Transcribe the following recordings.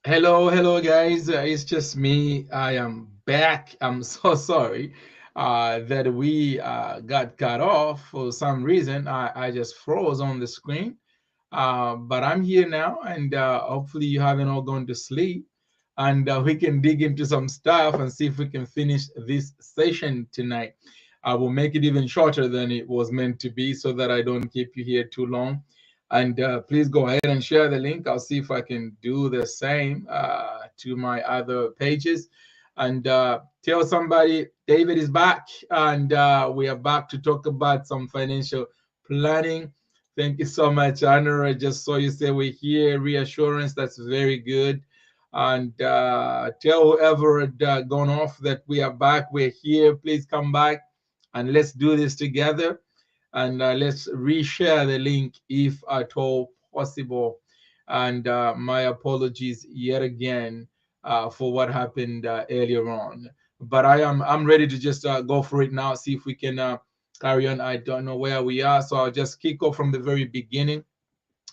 Hello, guys. It's just me. I am back. I'm so sorry that we got cut off for some reason. I just froze on the screen. But I'm here now, and hopefully, you haven't all gone to sleep. And we can dig into some stuff and see if we can finish this session tonight. I will make it even shorter than it was meant to be so that I don't keep you here too long. And please go ahead and share the link. I'll see if I can do the same to my other pages. And tell somebody David is back, and we are back to talk about some financial planning. Thank you so much, Honor. I just saw you say we're here. Reassurance, that's very good. And tell whoever had gone off that we are back. We're here. Please come back and let's do this together. And let's reshare the link if at all possible. And my apologies yet again for what happened earlier on. But I'm ready to just go for it now. See if we can carry on. I don't know where we are, so I'll just kick off from the very beginning.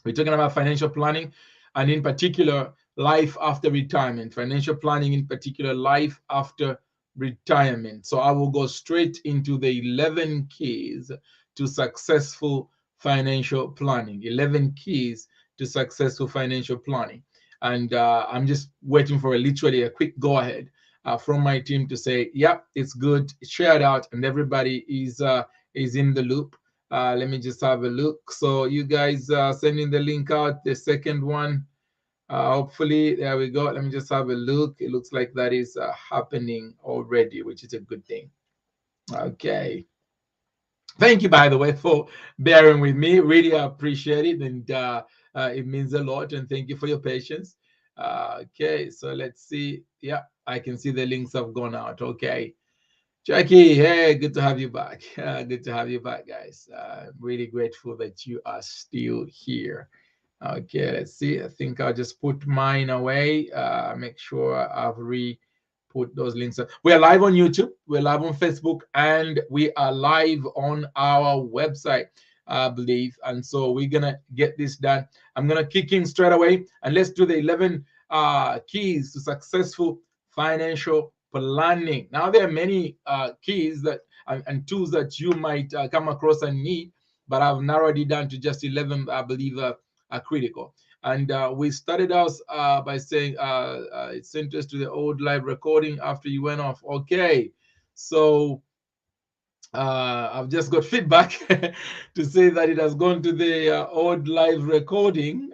We're talking about financial planning, and in particular, life after retirement. Financial planning, in particular, life after retirement. So I will go straight into the 11 keys to successful financial planning. 11 keys to successful financial planning. And I'm just waiting for literally a quick go ahead from my team to say, yep, it's good, share it out, and everybody is in the loop. Let me just have a look. So you guys sending the link out, the second one. Hopefully, there we go. Let me just have a look. It looks like that is happening already, which is a good thing. Okay. Thank you, by the way, for bearing with me. Really appreciate it, and it means a lot. And thank you for your patience. Okay, so let's see. Yeah, I can see the links have gone out. Okay. Jackie, hey, good to have you back. Good to have you back, guys. Really grateful that you are still here. Okay, let's see. I think I'll just put mine away. Make sure I've put those links up. We are live on YouTube, we're live on Facebook, and we are live on our website, I believe. And so we're gonna get this done. I'm gonna kick in straight away, and let's do the 11 keys to successful financial planning. Now, there are many keys that and tools that you might come across and need, but I've narrowed it down to just 11, I believe, are critical. And we started out by saying it sent us to the old live recording after you went off. Okay, so I've just got feedback to say that it has gone to the old live recording.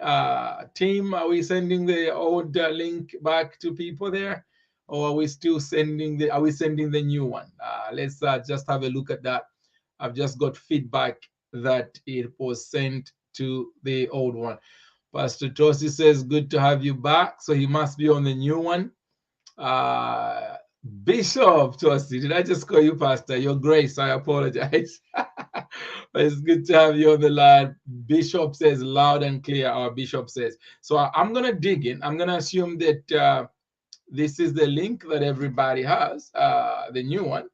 Team, are we sending the old link back to people there, or are we still sending the? Are we sending the new one? Let's just have a look at that. I've just got feedback that it was sent to the old one. Pastor Tosi says, "Good to have you back." So he must be on the new one. Uh, Bishop Tosi, did I just call you Pastor? Your Grace, I apologize. But it's good to have you on the line. Bishop says loud and clear, our Bishop says. So I'm going to dig in. I'm going to assume that this is the link that everybody has, the new one,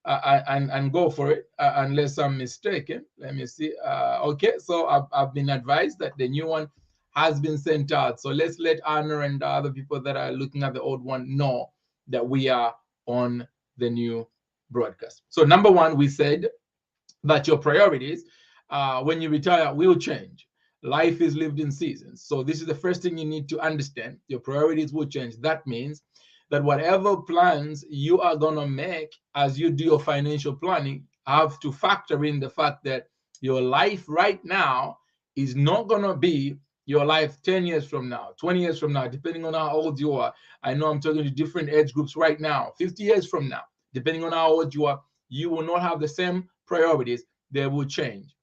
and go for it, unless I'm mistaken. Let me see. Okay, so I've been advised that the new one has been sent out. So let's let Anna and the other people that are looking at the old one know that we are on the new broadcast. So number one, we said that your priorities when you retire will change. Life is lived in seasons. So this is the first thing you need to understand. Your priorities will change. That means that whatever plans you are going to make as you do your financial planning have to factor in the fact that your life right now is not going to be your life 10 years from now, 20 years from now, depending on how old you are. I know I'm talking to different age groups right now. 50 years from now, depending on how old you are, you will not have the same priorities. They will change.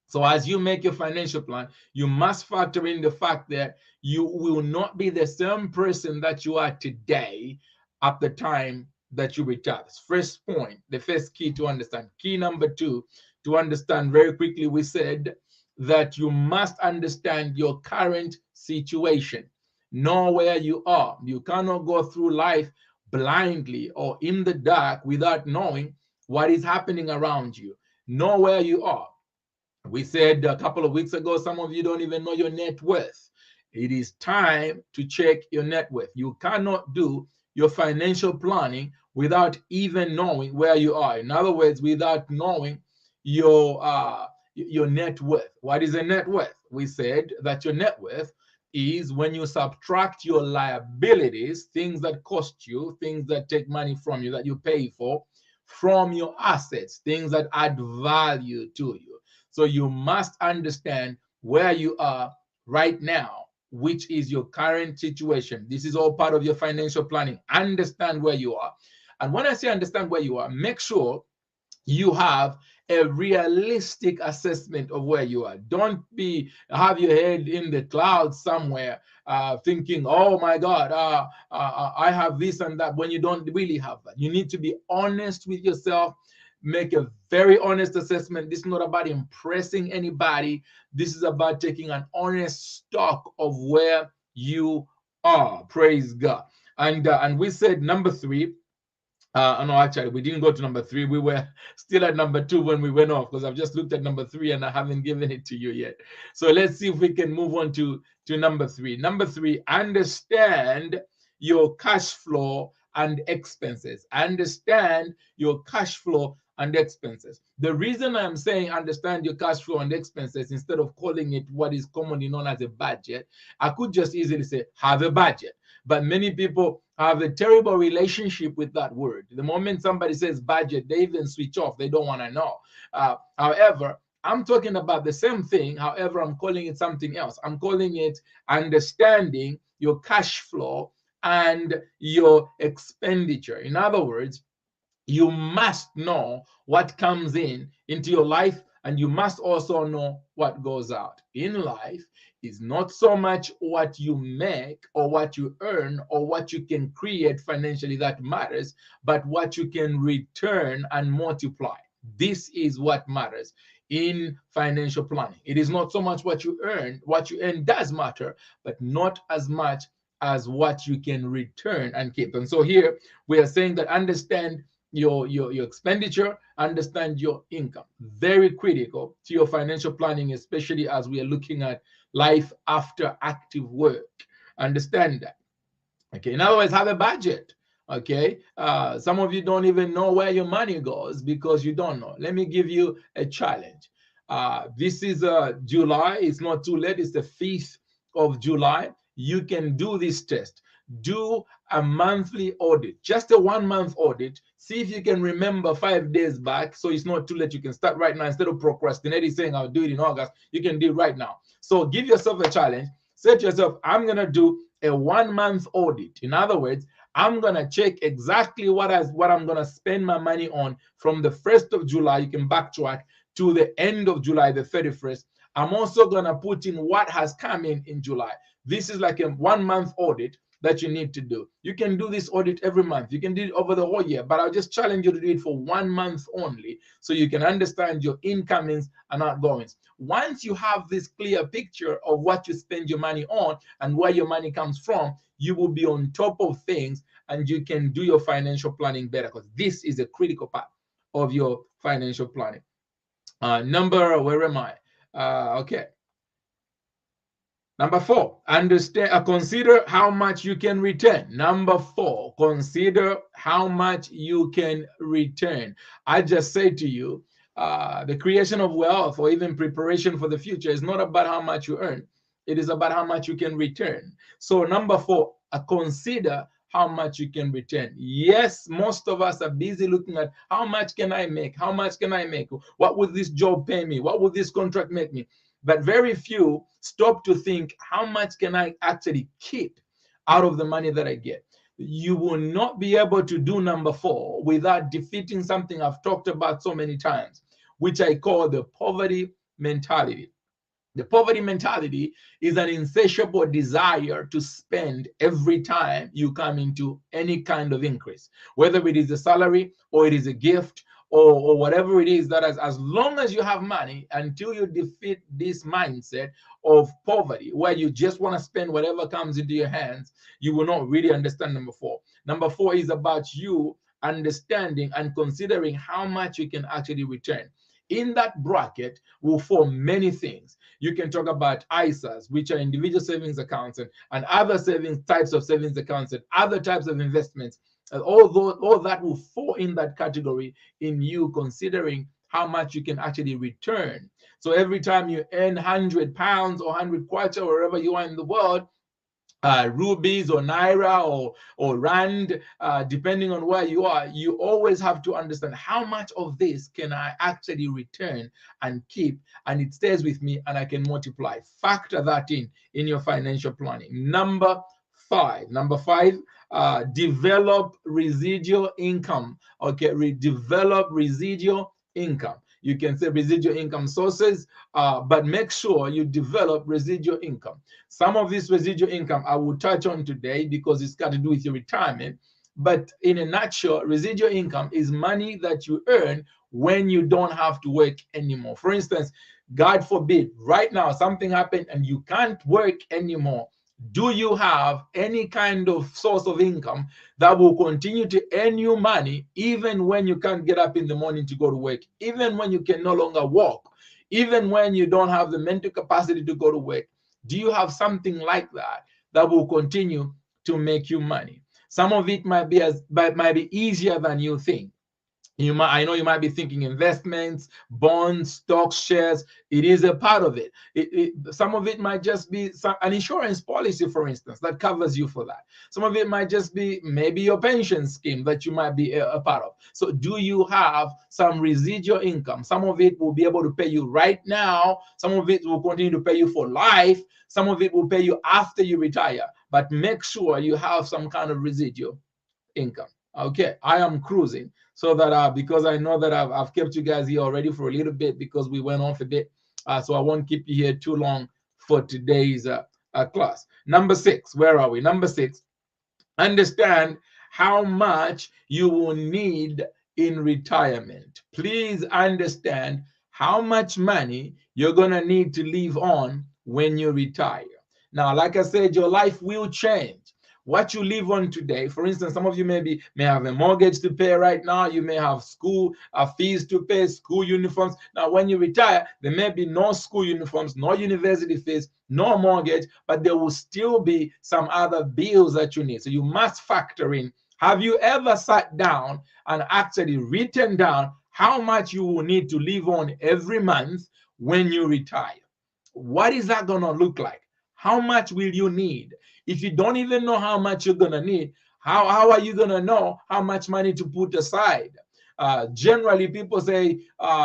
So as you make your financial plan, you must factor in the fact that you will not be the same person that you are today at the time that you retire. That's first point, the first key to understand. Key number two, to understand very quickly, we said that you must understand your current situation. Know where you are. You cannot go through life blindly or in the dark without knowing what is happening around you. Know where you are. We said a couple of weeks ago, some of you don't even know your net worth. it is time to check your net worth. You cannot do your financial planning without even knowing where you are. In other words, without knowing your net worth. What is a net worth? We said that your net worth is when you subtract your liabilities, things that cost you, things that take money from you, that you pay for, from your assets, things that add value to you. So you must understand where you are right now, which is your current situation. This is all part of your financial planning. Understand where you are. And when I say understand where you are, make sure you have a realistic assessment of where you are. Don't have your head in the clouds somewhere, thinking, "Oh my God, I have this and that," when you don't really have that. You need to be honest with yourself. Make a very honest assessment. This is not about impressing anybody. This is about taking an honest stock of where you are. Praise God. And we said number 3. No, actually, we didn't go to number 3. We were still at number 2 when we went off, because I've just looked at number 3 and I haven't given it to you yet. So let's see if we can move on to number 3. Number 3, understand your cash flow and expenses. Understand your cash flow and expenses. The reason I'm saying understand your cash flow and expenses instead of calling it what is commonly known as a budget, I could just easily say have a budget. But many people have a terrible relationship with that word. The moment somebody says budget, they even switch off. They don't want to know. However, I'm talking about the same thing. However, I'm calling it something else. I'm calling it understanding your cash flow and your expenditure. In other words, you must know what comes into your life, and you must also know what goes out. In life, is not so much what you make or what you earn or what you can create financially that matters, but what you can return and multiply. This is what matters in financial planning. It is not so much what you earn. What you earn does matter, but not as much as what you can return and keep. And so here we are saying that understand your expenditure, understand your income. Very critical to your financial planning, especially as we are looking at life after active work. Understand that. Okay, in other words, have a budget. Okay, some of you don't even know where your money goes because you don't know. Let me give you a challenge. This is July. It's not too late. It's the 5th of July. You can do this test. Do a monthly audit, just a 1-month audit. See if you can remember 5 days back. So it's not too late. You can start right now. Instead of procrastinating, saying I'll do it in August, you can do it right now. So give yourself a challenge. Say to yourself, I'm going to do a 1-month audit. In other words, I'm going to check exactly what I'm going to spend my money on from the 1st of July. You can backtrack to the end of July, the 31st. I'm also going to put in what has come in July. This is like a 1-month audit that you need to do. You can do this audit every month. You can do it over the whole year, but I'll just challenge you to do it for 1 month only so you can understand your incomings and outgoings. Once you have this clear picture of what you spend your money on and where your money comes from, you will be on top of things and you can do your financial planning better, because this is a critical part of your financial planning. Where am I? Okay. Number 4, consider how much you can return. Number 4, consider how much you can return. I just say to you, the creation of wealth or even preparation for the future is not about how much you earn. It is about how much you can return. So number 4, consider how much you can return. Yes, most of us are busy looking at how much can I make? How much can I make? What would this job pay me? What would this contract make me? But very few stop to think, how much can I actually keep out of the money that I get? You will not be able to do number 4 without defeating something I've talked about so many times, which I call the poverty mentality. The poverty mentality is an insatiable desire to spend every time you come into any kind of increase, whether it is a salary or it is a gift or whatever it is, that as long as you have money, until you defeat this mindset of poverty where you just want to spend whatever comes into your hands, you will not really understand number 4. Number 4 is about you understanding and considering how much you can actually return. In that bracket will form many things. You can talk about ISAs, which are individual savings accounts, and other savings types of savings accounts and other types of investments. Although all that will fall in that category in you considering how much you can actually return. So every time you earn £100 or 100 kwacha, wherever you are in the world, rupees or naira or rand, depending on where you are, you always have to understand how much of this can I actually return and keep, and it stays with me and I can multiply. Factor that in your financial planning. Number five, develop residual income. Okay, develop residual income. You can say residual income sources, but make sure you develop residual income. Some of this residual income I will touch on today because it's got to do with your retirement. But in a nutshell, residual income is money that you earn when you don't have to work anymore. For instance, God forbid, right now something happened and you can't work anymore. Do you have any kind of source of income that will continue to earn you money even when you can't get up in the morning to go to work, even when you can no longer walk, even when you don't have the mental capacity to go to work? Do you have something like that that will continue to make you money? Some of it might be easier than you think. I know you might be thinking investments, bonds, stocks, shares. It is a part of it. Some of it might just be an insurance policy, for instance, that covers you for that. Some of it might just be maybe your pension scheme that you might be a part of. So do you have some residual income? Some of it will be able to pay you right now. Some of it will continue to pay you for life. Some of it will pay you after you retire. But make sure you have some kind of residual income. Okay, I am cruising so that because I know that I've kept you guys here already for a little bit because we went off a bit, so I won't keep you here too long for today's class. Number six, where are we? Number six, understand how much you will need in retirement. Please understand how much money you're gonna need to live on when you retire. Now, like I said, your life will change. What you live on today, for instance, some of you may have a mortgage to pay right now. You may have school fees to pay, school uniforms. Now, when you retire, there may be no school uniforms, no university fees, no mortgage, but there will still be some other bills that you need. So you must factor in. Have you ever sat down and actually written down how much you will need to live on every month when you retire? What is that going to look like? How much will you need? If you don't even know how much you're going to need, how are you going to know how much money to put aside? Generally, people say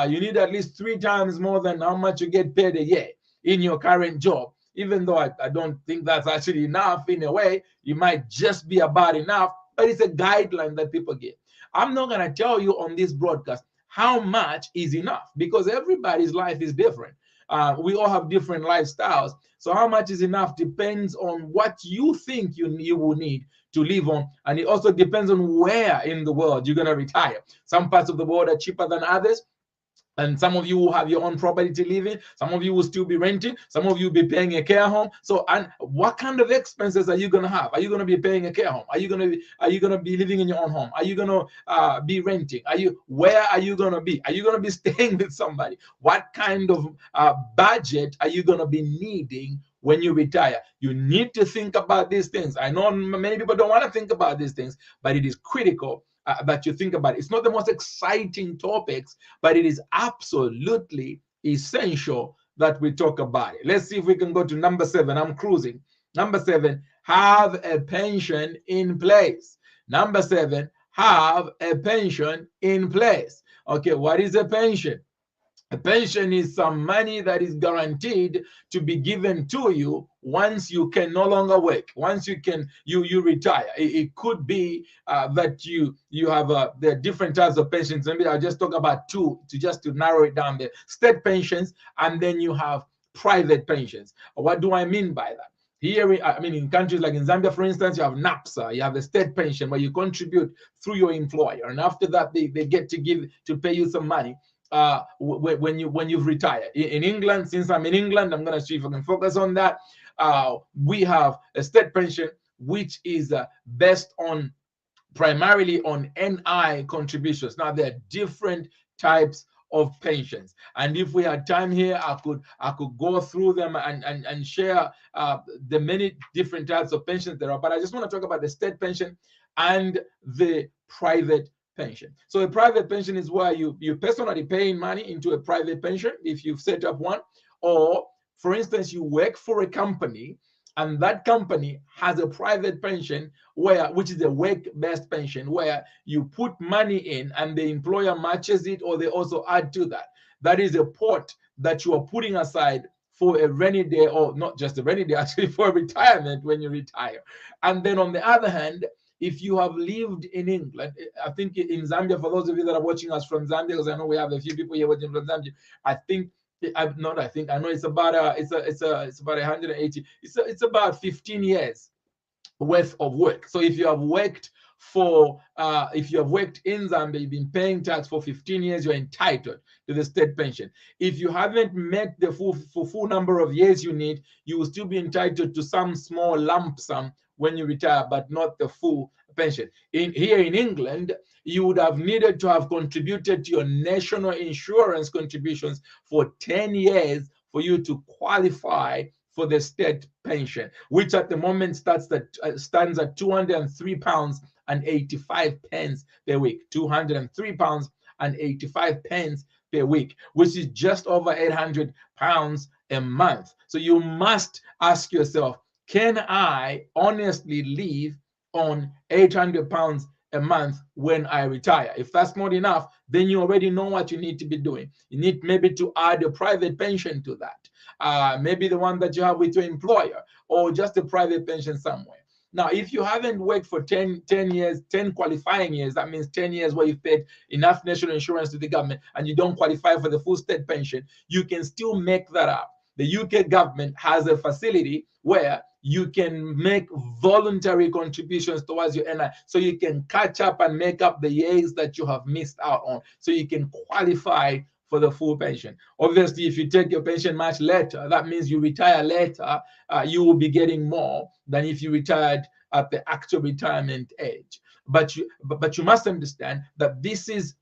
you need at least 3 times more than how much you get paid a year in your current job. Even though I don't think that's actually enough in a way, it might just be about enough, but it's a guideline that people give. I'm not going to tell you on this broadcast how much is enough because everybody's life is different. We all have different lifestyles. So how much is enough depends on what you think you will need to live on. And it also depends on where in the world you're going to retire. Some parts of the world are cheaper than others. And some of you will have your own property to live in. Some of you will still be renting. Some of you will be paying a care home. So, and what kind of expenses are you going to have? Are you going to be paying a care home? Are you going to be living in your own home? Are you going to be renting? Where are you going to be? Are you going to be staying with somebody? What kind of budget are you going to be needing when you retire? You need to think about these things. I know many people don't want to think about these things, but it is critical that you think about it. It's not the most exciting topics, but it is absolutely essential that we talk about it. Let's see if we can go to number 7. I'm cruising. Number 7, have a pension in place. Number 7, have a pension in place. Okay, what is a pension? A pension is some money that is guaranteed to be given to you once you can no longer work, once you retire. It could be that you have there are different types of pensions. Maybe I'll just talk about two to narrow it down there: state pensions, and then you have private pensions. What do I mean by that? Here, in countries like in Zambia, for instance, you have NAPSA, you have a state pension where you contribute through your employer, and after that, they get to pay you some money when you've retired. In England, since I'm in England, I'm going to see if I can focus on that. We have a state pension which is based primarily on NI contributions. Now there are different types of pensions. And if we had time here, I could go through them and share the many different types of pensions there are. But I just want to talk about the state pension and the private pension. So a private pension is where you personally paying money into a private pension if you've set up one, or for instance, you work for a company and that company has a private pension which is a work-based pension where you put money in and the employer matches it or they also add to that. That is a pot that you are putting aside for a rainy day, or not just a rainy day, actually for retirement when you retire. And then on the other hand, if you have lived in England, I think in Zambia, for those of you that are watching us from Zambia, because I know we have a few people here watching from Zambia, I think I know it's about it's about 180. It's about 15 years worth of work. So if you have worked if you have worked in Zambia, you've been paying tax for 15 years, you're entitled to the state pension. If you haven't met the full number of years you need, you will still be entitled to some small lump sum when you retire, but not the full pension. Here in England, you would have needed to have contributed to your national insurance contributions for 10 years for you to qualify for the state pension, which at the moment stands at £203 and 85 pence per week. £203 and 85 pence per week, which is just over £800 a month. So you must ask yourself, can I honestly live on £800 a month when I retire? If that's not enough, then you already know what you need to be doing. You need maybe to add a private pension to that. Maybe the one that you have with your employer, or just a private pension somewhere. Now, if you haven't worked for 10 years, 10 qualifying years, that means 10 years where you've paid enough national insurance to the government and you don't qualify for the full state pension, you can still make that up. The UK government has a facility where you can make voluntary contributions towards your NI, so you can catch up and make up the years that you have missed out on, so you can qualify for the full pension. Obviously, if you take your pension much later, that means you retire later, you will be getting more than if you retired at the actual retirement age. But you must understand that this is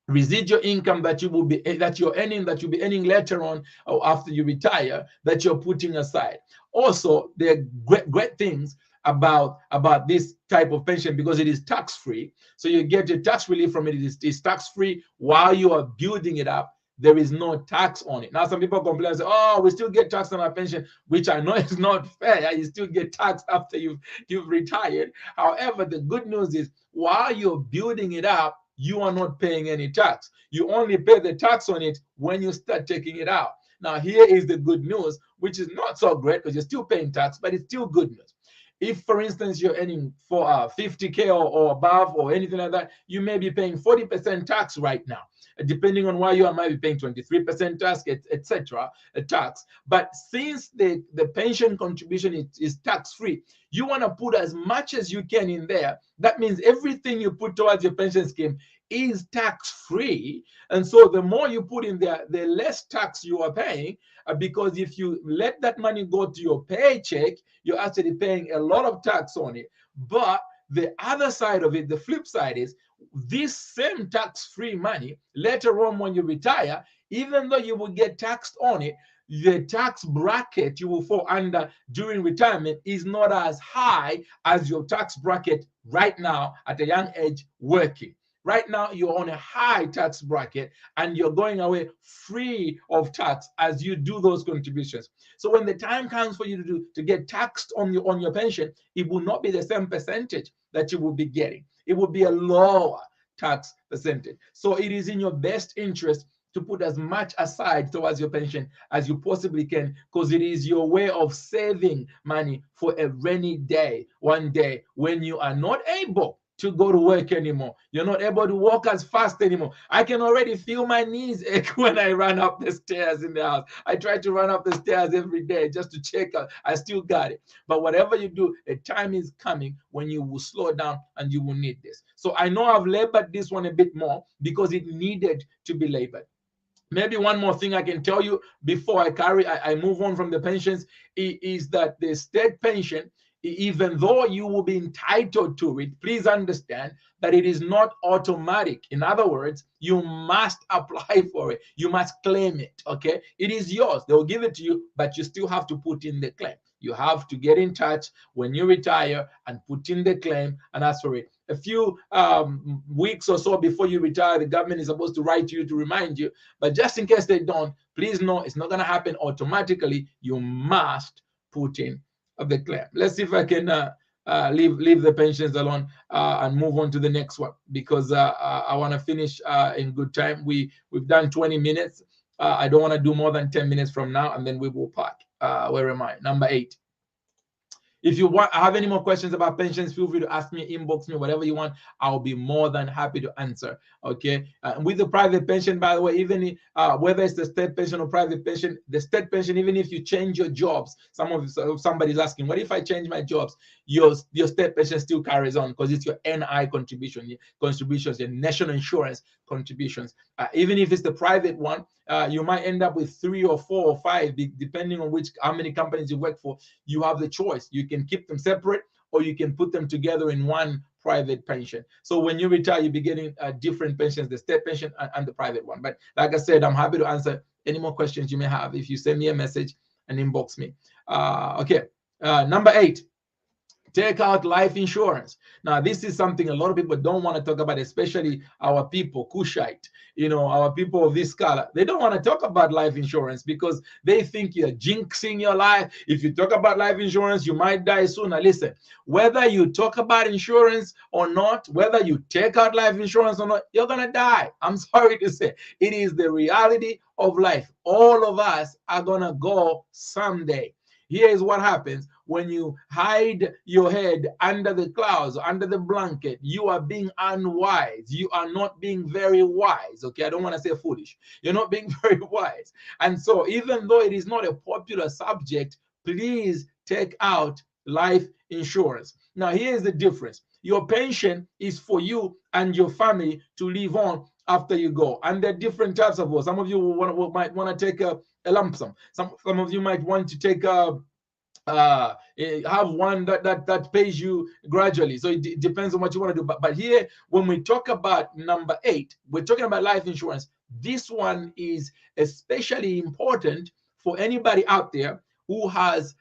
residual income that you're you'll be earning later on or after you retire, that you're putting aside. Also, there are great things about this type of pension because it is tax-free. So you get a tax relief from it. It's tax-free while you are building it up. There is no tax on it. Now, some people complain and say, oh, we still get taxed on our pension, which I know is not fair. You still get taxed after you've retired. However, the good news is while you're building it up, you are not paying any tax. You only pay the tax on it when you start taking it out. Now, here is the good news, which is not so great because you're still paying tax, but it's still good news. If, for instance, you're earning for 50K or above or anything like that, you may be paying 40% tax right now. Depending on where you are, might be paying 23% tax, etc. tax. But since the pension contribution is tax-free, you want to put as much as you can in there. That means everything you put towards your pension scheme is tax-free. And so the more you put in there, the less tax you are paying, because if you let that money go to your paycheck, you're actually paying a lot of tax on it. But the other side of it, the flip side is, this same tax-free money, later on when you retire, even though you will get taxed on it, the tax bracket you will fall under during retirement is not as high as your tax bracket right now at a young age working. Right now, you're on a high tax bracket and you're going away free of tax as you do those contributions. So when the time comes for you to get taxed on your pension, it will not be the same percentage that you will be getting. It will be a lower tax percentage. So it is in your best interest to put as much aside towards your pension as you possibly can, because it is your way of saving money for a rainy day, one day when you are not able to go to work anymore. You're not able to walk as fast anymore. I can already feel my knees ache when I run up the stairs in the house. I try to run up the stairs every day just to check out. I still got it. But whatever you do, a time is coming when you will slow down and you will need this. So I know I've labored this one a bit more because it needed to be labored. Maybe one more thing I can tell you before I move on from the pensions is that the state pension even though you will be entitled to it, please understand that it is not automatic. In other words, you must apply for it. You must claim it. Okay, it is yours. They will give it to you, but you still have to put in the claim. You have to get in touch when you retire and put in the claim and ask for it. A few weeks or so before you retire, the government is supposed to write to you to remind you. But just in case they don't, please know it's not going to happen automatically. You must put in the claim. Let's see if I can leave the pensions alone and move on to the next one, because I want to finish in good time. We've done 20 minutes. I don't want to do more than 10 minutes from now, and then we will park. Where am I? Number 8. If you have any more questions about pensions, feel free to ask me, inbox me, whatever you want. I'll be more than happy to answer. Okay. With the private pension, by the way, even whether it's the state pension or private pension, the state pension, even if you change your jobs, somebody's asking, what if I change my jobs? Your state pension still carries on because it's your NI contributions, your national insurance contributions. Even if it's the private one, you might end up with 3 or 4 or 5, depending on how many companies you work for. You have the choice. You can keep them separate, or you can put them together in one private pension. So when you retire, you'll be getting different pensions, the state pension and the private one. But like I said, I'm happy to answer any more questions you may have if you send me a message and inbox me. Okay. Number 8. Take out life insurance. Now, this is something a lot of people don't want to talk about, especially our people, Cushite, our people of this color. They don't want to talk about life insurance because they think you're jinxing your life. If you talk about life insurance, you might die sooner. Listen, whether you talk about insurance or not, whether you take out life insurance or not, you're going to die. I'm sorry to say. It is the reality of life. All of us are going to go someday. Here is what happens when you hide your head under the clouds, under the blanket. You are being unwise. You are not being very wise. Okay, I don't want to say foolish. You're not being very wise. And so, even though it is not a popular subject, please take out life insurance. Now, here's the difference. Your pension is for you and your family to live on after you go. And there are different types of laws. Some of you might want to take a lump sum. Some of you might want to take have one that pays you gradually. So it depends on what you want to do. But here, when we talk about number 8, we're talking about life insurance. This one is especially important for anybody out there who has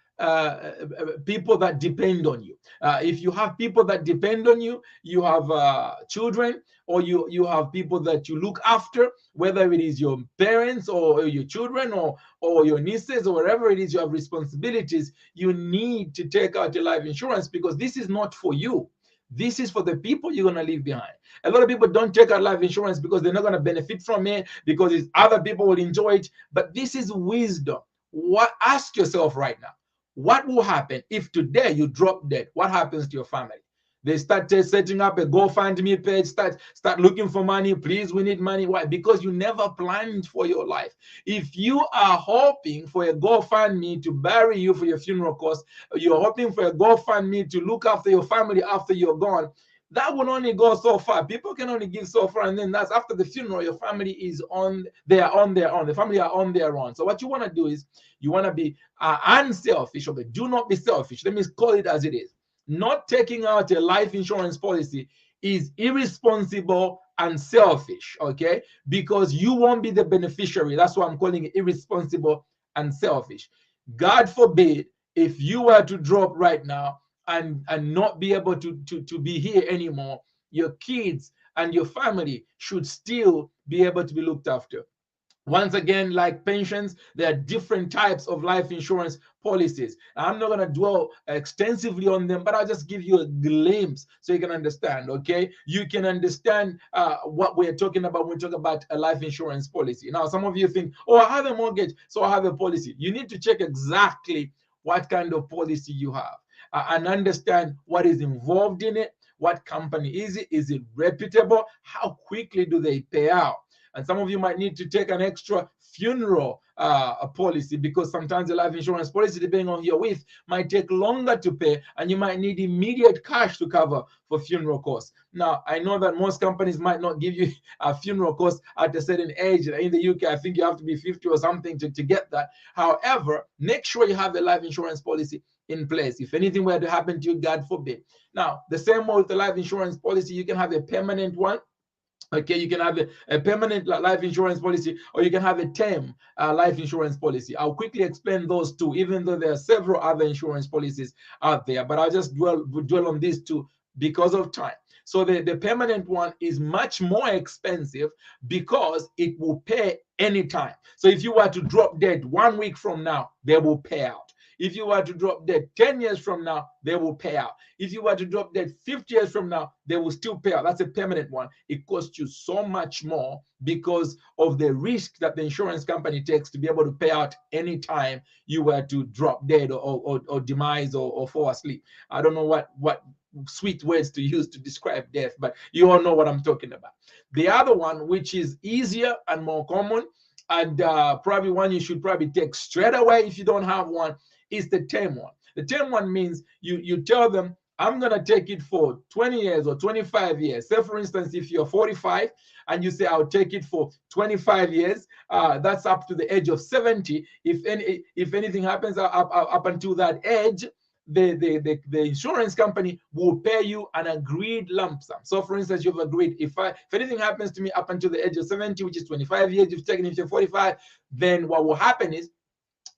people that depend on you. If you have people that depend on you, you have children, or you have people that you look after, whether it is your parents or your children or your nieces or wherever it is you have responsibilities, you need to take out your life insurance, because this is not for you. This is for the people you're going to leave behind. A lot of people don't take out life insurance because they're not going to benefit from it, because other people will enjoy it. But this is wisdom. Ask yourself right now, what will happen if today you drop dead? What happens to your family? They start setting up a GoFundMe page, start looking for money. Please, we need money. Why? Because you never planned for your life. If you are hoping for a GoFundMe to bury you for your funeral costs, you're hoping for a GoFundMe to look after your family after you're gone, that will only go so far. People can only give so far, and then that's after the funeral. Your family is they are on their own. The family are on their own. So what you want to do is you want to be unselfish. Okay, do not be selfish. Let me call it as it is. Not taking out a life insurance policy is irresponsible and selfish. Okay, because you won't be the beneficiary. That's why I'm calling it irresponsible and selfish. God forbid if you were to drop right now and not be able to be here anymore, your kids and your family should still be able to be looked after. Once again, like pensions, there are different types of life insurance policies. I'm not going to dwell extensively on them, but I'll just give you a glimpse so you can understand, okay? You can understand what we're talking about when we talk about a life insurance policy. Now, some of you think, oh, I have a mortgage, so I have a policy. You need to check exactly what kind of policy you have and understand what is involved in it. What company is it? Is it reputable? How quickly do they pay out? And some of you might need to take an extra funeral policy, because sometimes the life insurance policy, depending on who you're with, might take longer to pay, and you might need immediate cash to cover for funeral costs. Now, I know that most companies might not give you a funeral cost at a certain age. In the UK, I think you have to be 50 or something to get that. However, make sure you have a life insurance policy in place if anything were to happen to you, God forbid. Now, the same way with the life insurance policy, you can have a permanent one. Okay, you can have a permanent life insurance policy, or you can have a term life insurance policy. I'll quickly explain those two, even though there are several other insurance policies out there, but I'll just dwell on these two because of time. So the permanent one is much more expensive because it will pay anytime. So if you were to drop dead 1 week from now, they will pay out. If you were to drop dead 10 years from now, they will pay out. If you were to drop dead 50 years from now, they will still pay out. That's a permanent one. It costs you so much more because of the risk that the insurance company takes to be able to pay out anytime you were to drop dead or demise or fall asleep. I don't know what sweet words to use to describe death, but you all know what I'm talking about. The other one, which is easier and more common, and probably one you should probably take straight away if you don't have one, is the term one. The term one means you tell them, I'm going to take it for 20 years or 25 years. Say, for instance, if you're 45 and you say, I'll take it for 25 years, that's up to the age of 70. If anything happens up until that age, the insurance company will pay you an agreed lump sum. So, for instance, you've agreed, if anything happens to me up until the age of 70, which is 25 years, you've taken it if you're 45, then what will happen is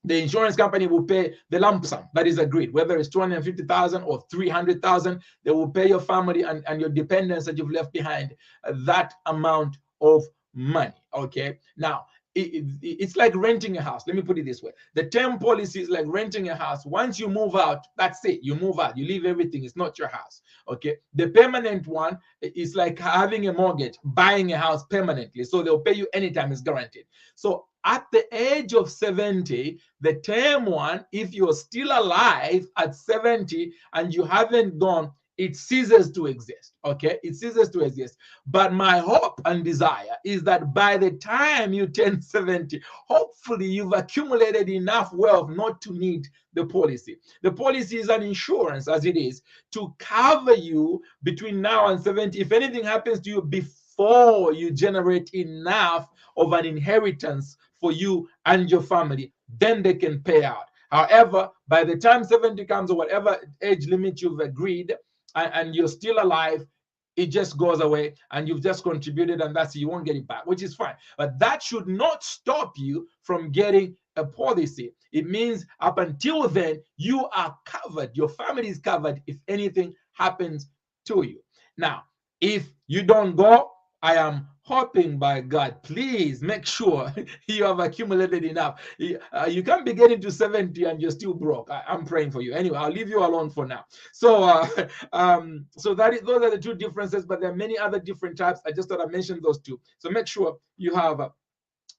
the insurance company will pay the lump sum that is agreed, whether it's 250,000 or 300,000. They will pay your family and your dependents that you've left behind that amount of money. Okay, now it's like renting a house. Let me put it this way: the term policy is like renting a house. Once you move out, that's it. You move out, you leave everything. It's not your house. Okay, the permanent one is like having a mortgage, buying a house permanently. So they'll pay you anytime, it's guaranteed. So at the age of 70, the term one, if you're still alive at 70 and you haven't gone, it ceases to exist. Okay, it ceases to exist. But my hope and desire is that by the time you turn 70, hopefully you've accumulated enough wealth not to need the policy. The policy is an insurance, as it is, to cover you between now and 70. If anything happens to you before you generate enough of an inheritance for you and your family, then they can pay out. However, by the time 70 comes, or whatever age limit you've agreed, and you're still alive, it just goes away and you've just contributed, and that's it. You won't get it back, which is fine. But that should not stop you from getting a policy. It means up until then, you are covered. Your family is covered if anything happens to you. Now, if you don't go, I am hoping by God, please make sure you have accumulated enough. You can't be getting to 70 and you're still broke. I'm praying for you. Anyway, I'll leave you alone for now. So, those are the two differences, but there are many other different types. I just thought I mentioned those two. So make sure you have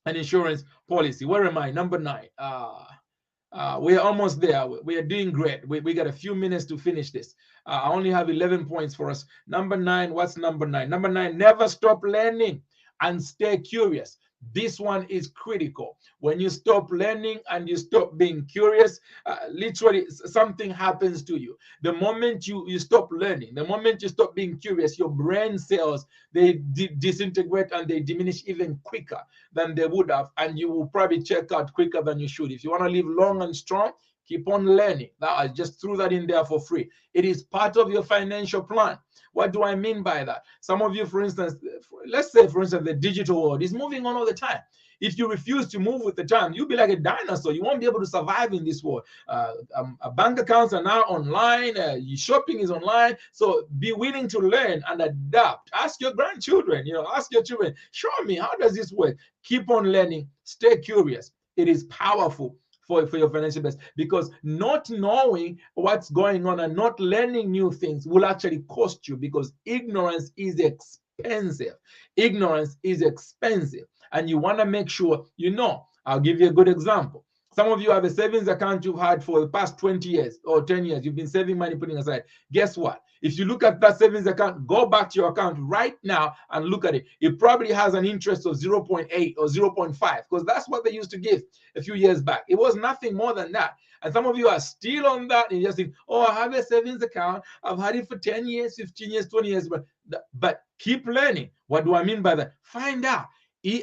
an insurance policy. Where am I? Number 9. We're almost there. We are doing great. We got a few minutes to finish this. I only have 11 points for us. Number 9, what's number 9? Number 9, never stop learning and stay curious. This one is critical. When you stop learning and you stop being curious, literally something happens to you. The moment you stop learning, the moment you stop being curious, your brain cells, they disintegrate and they diminish even quicker than they would have, and you will probably check out quicker than you should. If you want to live long and strong, keep on learning. Now, I just threw that in there for free. It is part of your financial plan. What do I mean by that? Some of you, for instance, let's say, for instance, the digital world is moving on all the time. If you refuse to move with the time, you'll be like a dinosaur. You won't be able to survive in this world. Bank accounts are now online. Shopping is online. So be willing to learn and adapt. Ask your grandchildren, ask your children, show me, how does this work? Keep on learning. Stay curious. It is powerful for your financial best, because not knowing what's going on and not learning new things will actually cost you, because ignorance is expensive. Ignorance is expensive, and you want to make sure you know. I'll give you a good example. Some of you have a savings account you've had for the past 20 years or 10 years. You've been saving money, putting aside. Guess what? If you look at that savings account, go back to your account right now and look at it. It probably has an interest of 0.8 or 0.5 because that's what they used to give a few years back. It was nothing more than that. And some of you are still on that and you just think, oh, I have a savings account. I've had it for 10 years, 15 years, 20 years. But keep learning. What do I mean by that? Find out.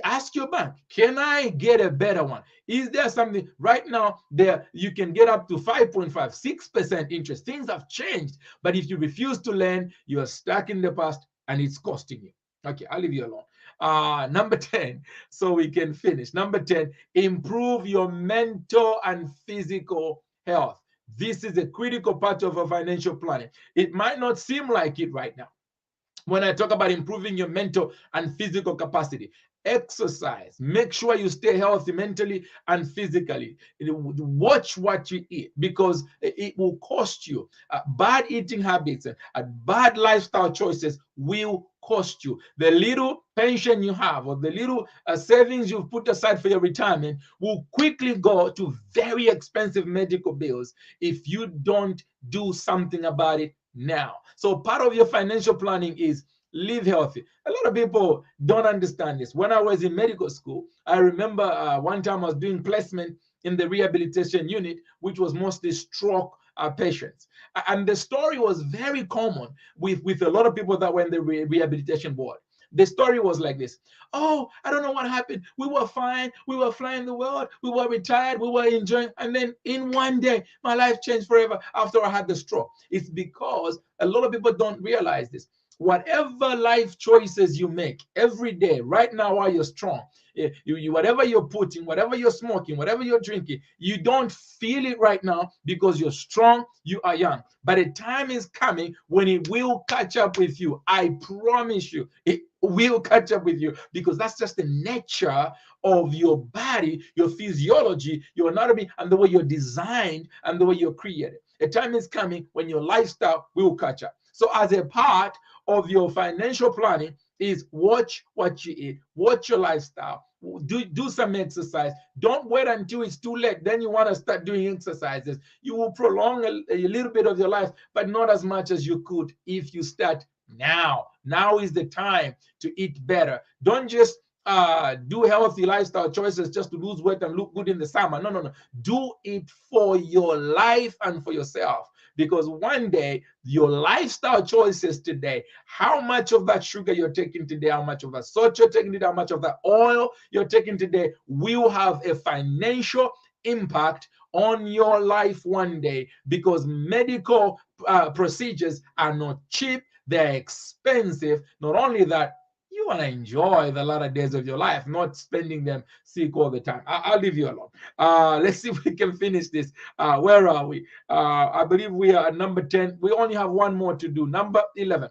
Ask your bank, can I get a better one? Is there something right now there you can get up to 5.5, 6% interest? Things have changed, but if you refuse to learn, you are stuck in the past and it's costing you. Okay, I'll leave you alone. Number 10, so we can finish. Number 10, improve your mental and physical health. This is a critical part of a financial planning. It might not seem like it right now. When I talk about improving your mental and physical capacity, exercise, make sure you stay healthy mentally and physically. Watch what you eat because it will cost you. Bad eating habits and bad lifestyle choices will cost you. The little pension you have or the little savings you've put aside for your retirement will quickly go to very expensive medical bills if you don't do something about it now. So part of your financial planning is live healthy. A lot of people don't understand this. When I was in medical school, I remember one time I was doing placement in the rehabilitation unit, which was mostly stroke patients. And the story was very common with a lot of people that were in the rehabilitation board. The story was like this. Oh, I don't know what happened. We were fine. We were flying the world. We were retired. We were enjoying. And then in one day, my life changed forever after I had the stroke. It's because a lot of people don't realize this. Whatever life choices you make every day, right now while you're strong, whatever you're putting, whatever you're smoking, whatever you're drinking, you don't feel it right now because you're strong, you are young. But a time is coming when it will catch up with you. I promise you, it will catch up with you because that's just the nature of your body, your physiology, your anatomy, and the way you're designed and the way you're created. A time is coming when your lifestyle will catch up. So as a part of your financial planning is watch what you eat, watch your lifestyle, do some exercise. Don't wait until it's too late. Then you want to start doing exercises. You will prolong a little bit of your life, but not as much as you could if you start now. Now is the time to eat better. Don't just do healthy lifestyle choices just to lose weight and look good in the summer. No, no, no. Do it for your life and for yourself. Because one day, your lifestyle choices today, how much of that sugar you're taking today, how much of that salt you're taking today, how much of that oil you're taking today will have a financial impact on your life one day because medical procedures are not cheap, they're expensive. Not only that, you want to enjoy the latter days of your life, not spending them sick all the time. I'll leave you alone. Let's see if we can finish this. Where are we? I believe we are at number 10. We only have one more to do. Number 11.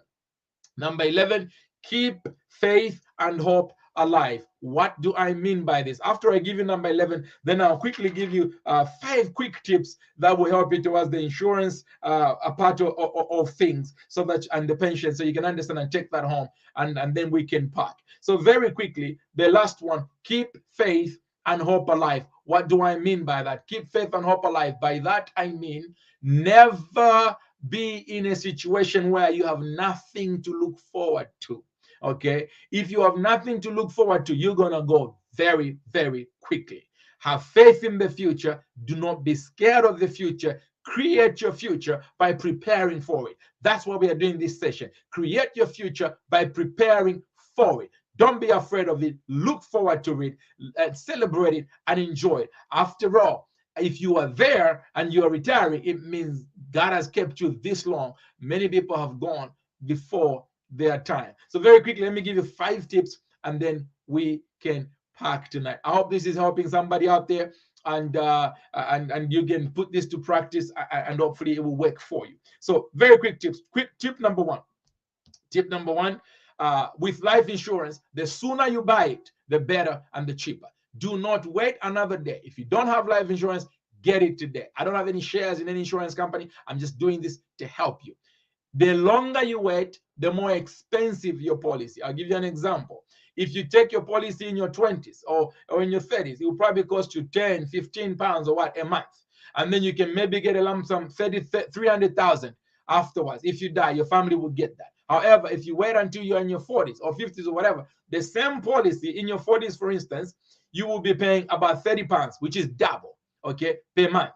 Number 11, keep faith and hope alive. What do I mean by this? After I give you number 11, then I'll quickly give you 5 quick tips that will help you towards the insurance a part of things so that and the pension so you can understand and take that home and then we can part. So very quickly, the last one, keep faith and hope alive. What do I mean by that? Keep faith and hope alive. By that I mean never be in a situation where you have nothing to look forward to. Okay, if you have nothing to look forward to, you're gonna go very, very quickly. Have faith in the future. Do not be scared of the future. Create your future by preparing for it. That's what we are doing this session. Create your future by preparing for it. Don't be afraid of it. Look forward to it and celebrate it and enjoy it. After all, if you are there and you are retiring, it means God has kept you this long. Many people have gone before their time. So very quickly, let me give you 5 tips and then we can pack tonight. I hope this is helping somebody out there and you can put this to practice and hopefully it will work for you. So very quick tips. Quick tip number 1. Tip number 1, with life insurance, the sooner you buy it, the better and the cheaper. Do not wait another day. If you don't have life insurance, get it today. I don't have any shares in any insurance company. I'm just doing this to help you. The longer you wait, the more expensive your policy. I'll give you an example. If you take your policy in your 20s or in your 30s, it will probably cost you 10, 15 pounds or what a month. And then you can maybe get a lump sum 300,000 afterwards. If you die, your family will get that. However, if you wait until you're in your 40s or 50s or whatever, the same policy in your 40s, for instance, you will be paying about 30 pounds, which is double, okay, per month.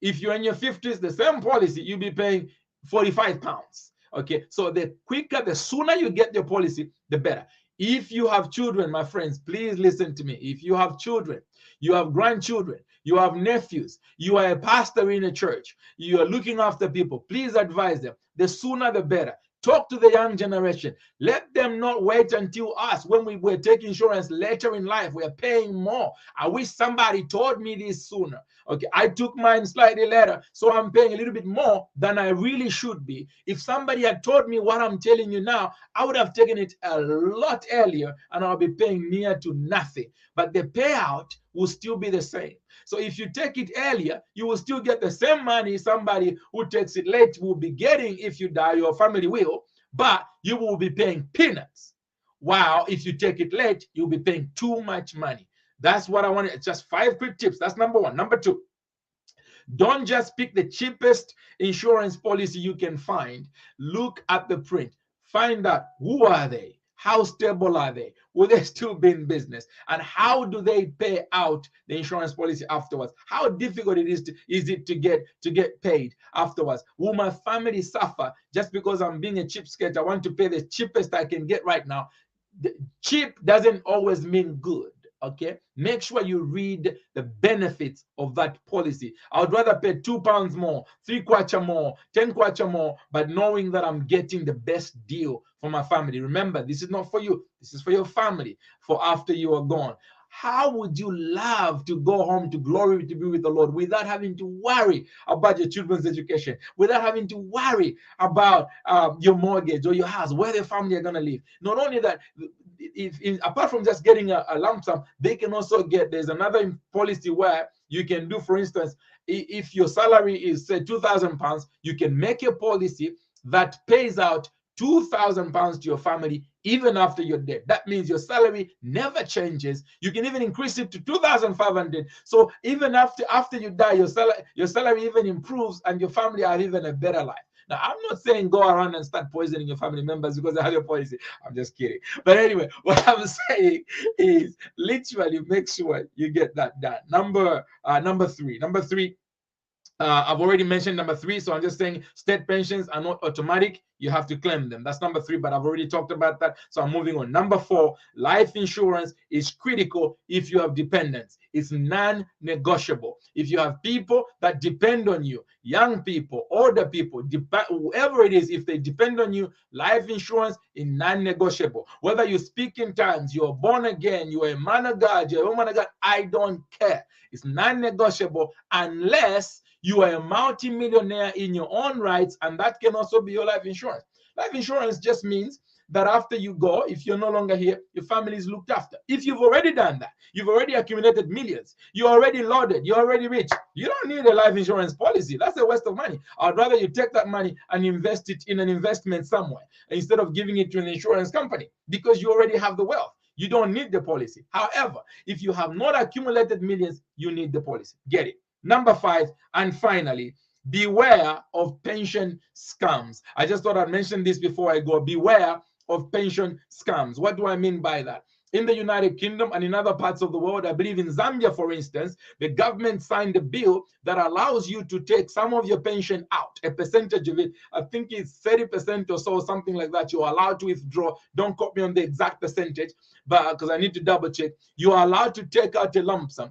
If you're in your 50s, the same policy, you'll be paying 45 pounds. Okay, so the quicker, the sooner you get your policy, the better. If you have children, my friends, please listen to me. If you have children, you have grandchildren, you have nephews, you are a pastor in a church, you are looking after people, please advise them. The sooner the better. Talk to the young generation. Let them not wait until us when we were taking insurance later in life. We're paying more. I wish somebody told me this sooner. Okay, I took mine slightly later, so I'm paying a little bit more than I really should be. If somebody had told me what I'm telling you now, I would have taken it a lot earlier and I'll be paying near to nothing. But the payout will still be the same. So if you take it earlier, you will still get the same money somebody who takes it late will be getting if you die, your family will, but you will be paying peanuts. While if you take it late, you'll be paying too much money. That's what I wanted. It's just 5 quick tips. That's number one. Number two, don't just pick the cheapest insurance policy you can find. Look at the print. Find out who are they? How stable are they? Will they still be in business? And how do they pay out the insurance policy afterwards? How difficult is it to get paid afterwards? Will my family suffer just because I'm being a cheapskate? I want to pay the cheapest I can get right now. Cheap doesn't always mean good. Okay, make sure you read the benefits of that policy. I would rather pay £2 more, 3 kwacha more, 10 kwacha more, but knowing that I'm getting the best deal for my family. Remember, this is not for you, this is for your family, for after you are gone. How would you love to go home to glory to be with the Lord without having to worry about your children's education, without having to worry about your mortgage or your house, where the family are going to live? Not only that, if apart from just getting a lump sum, they can also get, there's another policy where you can do, for instance, if your salary is say £2,000, you can make a policy that pays out £2,000 to your family even after you're dead. That means your salary never changes. You can even increase it to 2,500. So even after you die, your salary even improves and your family have even a better life. Now, I'm not saying go around and start poisoning your family members because they have your policy. I'm just kidding. But anyway, what I'm saying is literally make sure you get that done. Number three. I've already mentioned number 3, so I'm just saying state pensions are not automatic. You have to claim them. That's number 3, but I've already talked about that, so I'm moving on. Number 4, life insurance is critical if you have dependents. It's non-negotiable. If you have people that depend on you, young people, older people, whoever it is, if they depend on you, life insurance is non-negotiable. Whether you speak in tongues, you're born again, you're a man of God, you're a woman of God, I don't care. It's non-negotiable unless you are a multi-millionaire in your own rights, and that can also be your life insurance. Life insurance just means that after you go, if you're no longer here, your family is looked after. If you've already done that, you've already accumulated millions, you're already loaded, you're already rich, you don't need a life insurance policy. That's a waste of money. I'd rather you take that money and invest it in an investment somewhere instead of giving it to an insurance company, because you already have the wealth. You don't need the policy. However, if you have not accumulated millions, you need the policy. Get it? Number 5, and finally, beware of pension scams. I just thought I'd mention this before I go. Beware of pension scams. What do I mean by that? In the United Kingdom and in other parts of the world, I believe in Zambia, for instance, the government signed a bill that allows you to take some of your pension out, a percentage of it. I think it's 30% or so, something like that. You're allowed to withdraw. Don't quote me on the exact percentage, but because I need to double check. You are allowed to take out a lump sum.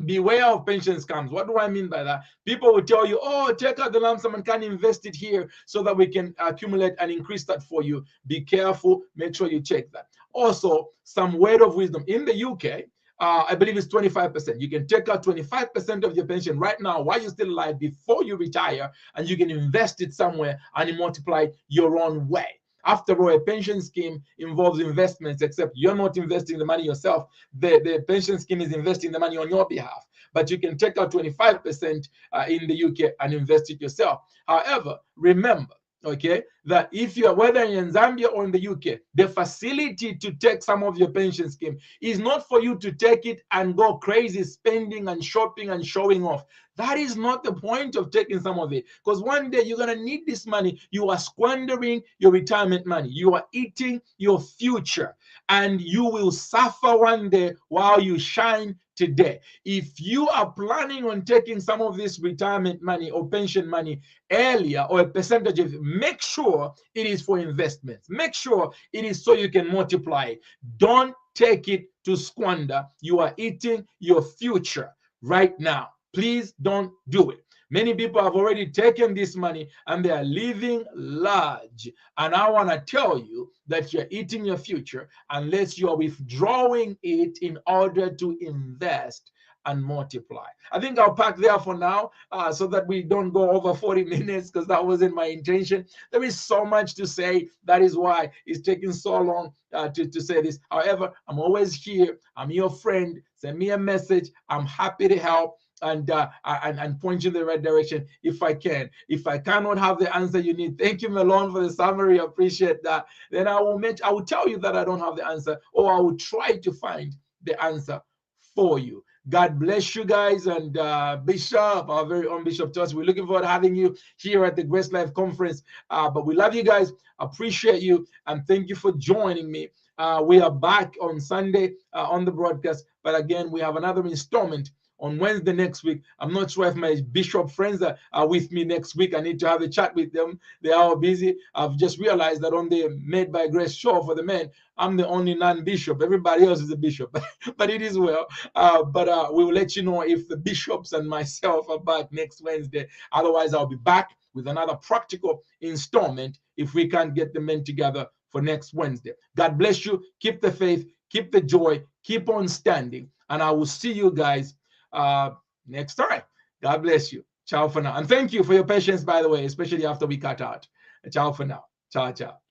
Beware of pension scams. What do I mean by that? People will tell you, oh, take out the lump sum and can invest it here so that we can accumulate and increase that for you. Be careful. Make sure you check that. Also, some word of wisdom. In the UK, I believe it's 25%. You can take out 25% of your pension right now while you're still alive before you retire, and you can invest it somewhere and multiply it your own way. After all, a pension scheme involves investments, except you're not investing the money yourself. The pension scheme is investing the money on your behalf. But you can take out 25% in the UK and invest it yourself. However, remember, okay, that if you are whether in Zambia or in the UK, the facility to take some of your pension scheme is not for you to take it and go crazy spending and shopping and showing off. That is not the point of taking some of it, because one day you're going to need this money. You are squandering your retirement money, you are eating your future, and you will suffer one day while you shine today. If you are planning on taking some of this retirement money or pension money earlier, or a percentage of it, make sure it is for investments. Make sure it is so you can multiply it. Don't take it to squander. You are eating your future right now. Please don't do it. Many people have already taken this money and they are living large. And I want to tell you that you're eating your future unless you are withdrawing it in order to invest and multiply. I think I'll park there for now, so that we don't go over 40 minutes, because that wasn't my intention. There is so much to say. That is why it's taking so long to say this. However, I'm always here. I'm your friend. Send me a message. I'm happy to help and point you in the right direction if I can. If I cannot have the answer you need, thank you, Melon, for the summary. I appreciate that. Then I will tell you that I don't have the answer, or I will try to find the answer for you. God bless you guys. And Bishop, our very own Bishop Toss, we're looking forward to having you here at the Grace Life Conference. But we love you guys, appreciate you, and thank you for joining me. We are back on Sunday on the broadcast, but again, we have another installment on Wednesday next week. I'm not sure if my bishop friends are with me next week. I need to have a chat with them. They are all busy. I've just realized that on the Made by Grace show for the men, I'm the only non-bishop. Everybody else is a bishop, but it is well. But we will let you know if the bishops and myself are back next Wednesday. Otherwise, I'll be back with another practical installment if we can't get the men together for next Wednesday. God bless you. Keep the faith, keep the joy, keep on standing, and I will see you guys next time. God bless you. Ciao for now. And thank you for your patience, by the way, especially after we cut out. Ciao for now. Ciao, ciao.